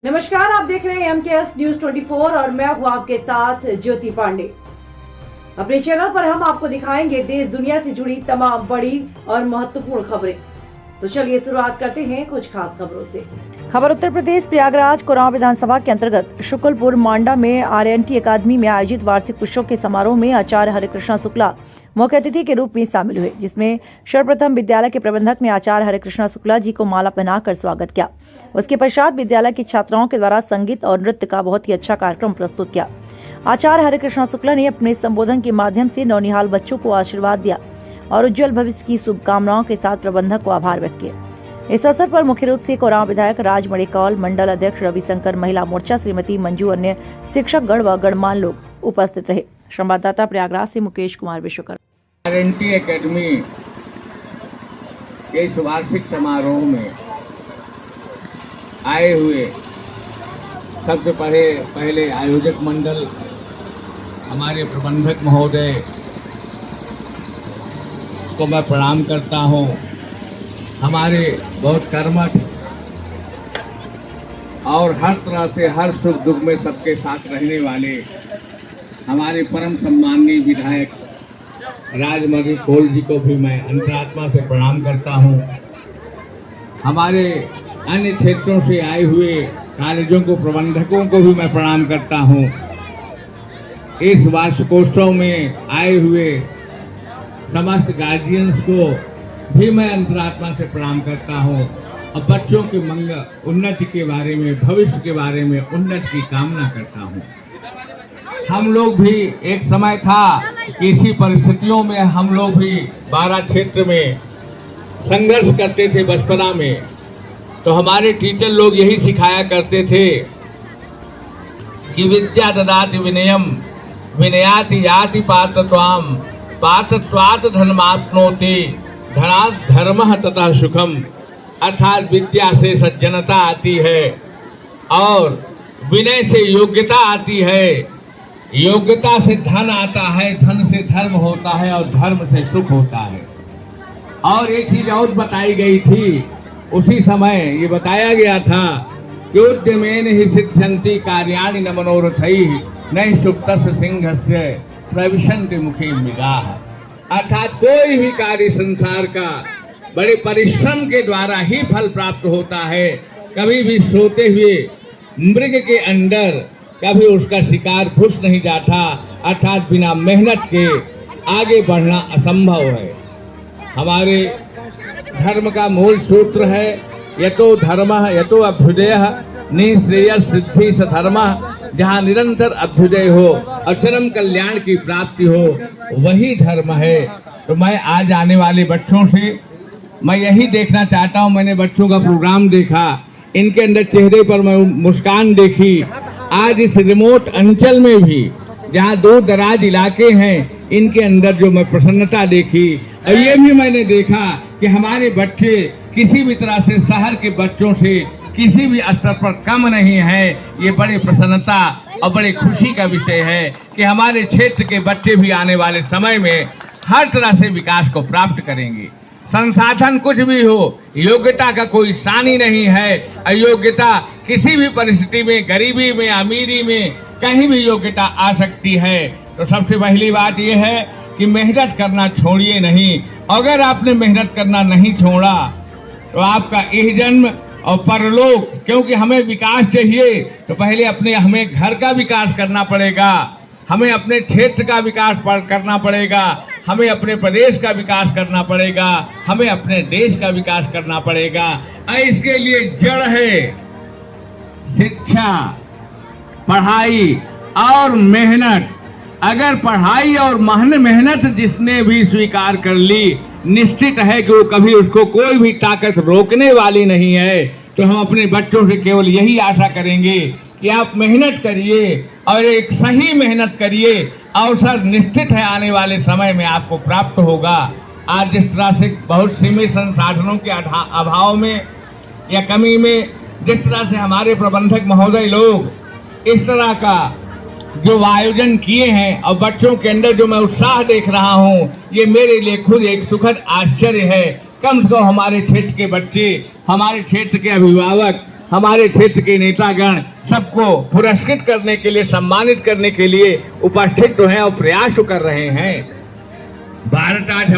नमस्कार, आप देख रहे हैं MKS न्यूज 24 और मैं हूं आपके साथ ज्योति पांडे। अपने चैनल पर हम आपको दिखाएंगे देश दुनिया से जुड़ी तमाम बड़ी और महत्वपूर्ण खबरें। तो चलिए शुरुआत करते हैं कुछ खास खबरों से। खबर उत्तर प्रदेश प्रयागराज कोरांव विधानसभा के अंतर्गत शुक्लपुर मांडा में RNT अकादमी में आयोजित वार्षिक पुष्पों के समारोह में आचार्य हरिकृष्णा शुक्ला मुख्य अतिथि के रूप में शामिल हुए, जिसमें सर्वप्रथम विद्यालय के प्रबंधक ने आचार्य हरिकृष्णा शुक्ला जी को माला पहनाकर स्वागत किया। उसके पश्चात विद्यालय की छात्राओं के द्वारा संगीत और नृत्य का बहुत ही अच्छा कार्यक्रम प्रस्तुत किया। आचार्य हरिकृष्णा शुक्ला ने अपने संबोधन के माध्यम से नौनिहाल बच्चों को आशीर्वाद दिया और उज्जवल भविष्य की शुभकामनाओं के साथ प्रबंधक को आभार व्यक्त किया। इस अवसर पर मुख्य रूप से कोरांव विधायक राज मणिकौल, मंडल अध्यक्ष रविशंकर, महिला मोर्चा श्रीमती मंजू, अन्य शिक्षकगण व गणमान्य लोग उपस्थित रहे। संवाददाता प्रयागराज से मुकेश कुमार विश्वकर्मा। RNT अकेडमी के इस वार्षिक समारोह में आए हुए सबसे पहले आयोजक मंडल, हमारे प्रबंधक महोदय को मैं प्रणाम करता हूं। हमारे बहुत कर्मठ और हर तरह से हर सुख दुख में सबके साथ रहने वाले हमारे परम सम्माननीय विधायक राज मणिकौल जी को भी मैं अंतरात्मा से प्रणाम करता हूं। हमारे अन्य क्षेत्रों से आए हुए कॉलेजों को प्रबंधकों को भी मैं प्रणाम करता हूं। इस वार्षिकोत्सव में आए हुए समस्त गार्जियंस को भी मैं अंतरात्मा से प्रणाम करता हूं और बच्चों के उन्नति के बारे में, भविष्य के बारे में उन्नति की कामना करता हूं। हम लोग भी एक समय था कि इसी परिस्थितियों में हम लोग भी 12 क्षेत्र में संघर्ष करते थे। बचपना में तो हमारे टीचर लोग यही सिखाया करते थे कि विद्या ददाति विनयम विनयाति याति पात्रत्वाम पात्रत्वात् धनमाप्नोति धनात् धर्मः तथा सुखम। अर्थात विद्या से सज्जनता आती है और विनय से योग्यता आती है, योग्यता से धन आता है, धन से धर्म होता है और धर्म से सुख होता है। और एक चीज और बताई गई थी, उसी समय ये बताया गया था कि उद्यमेन ही सिद्ध्यन्ति कार्याणि न मनोरथैः न सुप्तस्य सिंहस्य प्रविशन्ति मुखे मृगाः। अर्थात कोई भी कार्य संसार का बड़े परिश्रम के द्वारा ही फल प्राप्त होता है। कभी भी सोते हुए मृग के अंदर कभी उसका शिकार घुस नहीं जाता। अर्थात बिना मेहनत के आगे बढ़ना असंभव है। हमारे धर्म का मूल सूत्र है यतो धर्मः यतो अभ्युदयः निःश्रेयः सिद्धि स धर्मः। जहाँ निरंतर अभ्युदय हो और चरम कल्याण की प्राप्ति हो, वही धर्म है। तो मैं आज आने वाले बच्चों से मैं यही देखना चाहता हूँ। मैंने बच्चों का प्रोग्राम देखा, इनके अंदर चेहरे पर मैं मुस्कान देखी। आज इस रिमोट अंचल में भी जहाँ दूर दराज इलाके हैं, इनके अंदर जो मैं प्रसन्नता देखी, और ये भी मैंने देखा कि हमारे बच्चे किसी भी तरह से शहर के बच्चों से किसी भी स्तर पर कम नहीं है। ये बड़ी प्रसन्नता और बड़ी खुशी का विषय है कि हमारे क्षेत्र के बच्चे भी आने वाले समय में हर तरह से विकास को प्राप्त करेंगे। संसाधन कुछ भी हो, योग्यता का कोई सानी नहीं है। अयोग्यता किसी भी परिस्थिति में, गरीबी में, अमीरी में, कहीं भी योग्यता आ सकती है। तो सबसे पहली बात यह है कि मेहनत करना छोड़िए नहीं। अगर आपने मेहनत करना नहीं छोड़ा तो आपका यह जन्म और परलोक, क्योंकि हमें विकास चाहिए तो पहले हमें घर का विकास करना पड़ेगा, हमें अपने क्षेत्र का विकास करना पड़ेगा, हमें अपने प्रदेश का विकास करना पड़ेगा, हमें अपने देश का विकास करना पड़ेगा। और इसके लिए जड़ है शिक्षा, पढ़ाई और मेहनत। अगर पढ़ाई और मेहनत जिसने भी स्वीकार कर ली, निश्चित है कि वो कभी उसको कोई भी ताकत रोकने वाली नहीं है। तो हम अपने बच्चों से केवल यही आशा करेंगे कि आप मेहनत करिए और एक सही मेहनत करिए। अवसर निश्चित है आने वाले समय में आपको प्राप्त होगा। आज जिस तरह से बहुत सीमित संसाधनों के अभाव में या कमी में जिस तरह से हमारे प्रबंधक महोदय लोग इस तरह का जो आयोजन किए हैं और बच्चों के अंदर जो मैं उत्साह देख रहा हूं, ये मेरे लिए खुद एक सुखद आश्चर्य है। कम से कम हमारे क्षेत्र के बच्चे, हमारे क्षेत्र के अभिभावक, हमारे क्षेत्र के नेतागण सबको पुरस्कृत करने के लिए, सम्मानित करने के लिए उपस्थित तो हैं और प्रयास तो कर रहे हैं। भारत आज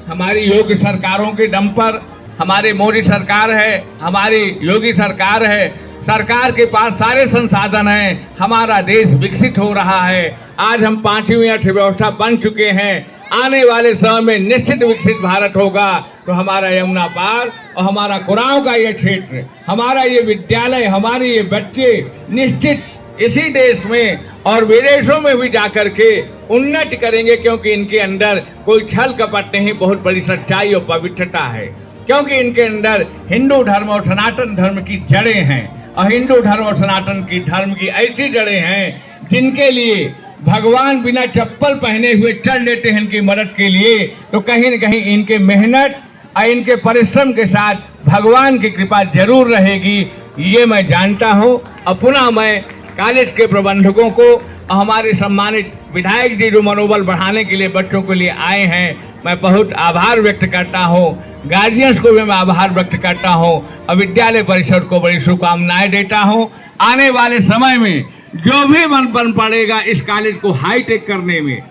हमारी योगी सरकारों के दम पर, हमारी मोदी सरकार है, हमारी योगी सरकार है, सरकार के पास सारे संसाधन हैं, हमारा देश विकसित हो रहा है। आज हम 5वीं अर्थव्यवस्था बन चुके हैं। आने वाले समय में निश्चित विकसित भारत होगा तो हमारा यमुना पार और हमारा कुराओं का ये क्षेत्र, हमारा ये विद्यालय, हमारे ये बच्चे निश्चित इसी देश में और विदेशों में भी जाकर के उन्नति करेंगे, क्योंकि इनके अंदर कोई छल कपट नहीं, बहुत बड़ी सच्चाई और पवित्रता है। क्योंकि इनके अंदर हिंदू धर्म और सनातन धर्म की जड़ें हैं और हिंदू धर्म और सनातन की धर्म की ऐसी जड़ें हैं जिनके लिए भगवान बिना चप्पल पहने हुए चल देते हैं इनकी मदद के लिए। तो कहीं न कहीं इनके मेहनत और इनके परिश्रम के साथ भगवान की कृपा जरूर रहेगी, ये मैं जानता हूँ। और पुनः मैं कॉलेज के प्रबंधकों को और हमारे सम्मानित विधायक जी जो मनोबल बढ़ाने के लिए बच्चों के लिए आए हैं, मैं बहुत आभार व्यक्त करता हूँ। गार्जियंस को भी मैं आभार व्यक्त करता हूँ और विद्यालय परिषद को बड़ी शुभकामनाएं देता हूँ। आने वाले समय में जो भी मन बन पड़ेगा इस कॉलेज को हाईटेक करने में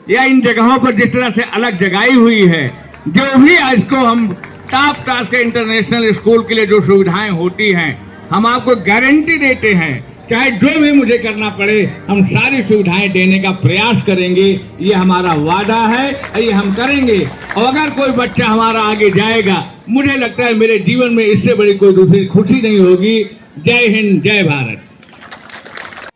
या इन जगहों पर जिस तरह से अलग जगाई हुई है, जो भी आज को हम टॉप क्लास के इंटरनेशनल स्कूल के लिए जो सुविधाएं होती हैं, हम आपको गारंटी देते हैं चाहे जो भी मुझे करना पड़े हम सारी सुविधाएं देने का प्रयास करेंगे। ये हमारा वादा है, ये हम करेंगे। और अगर कोई बच्चा हमारा आगे जाएगा, मुझे लगता है मेरे जीवन में इससे बड़ी कोई दूसरी खुशी नहीं होगी। जय हिंद, जय भारत।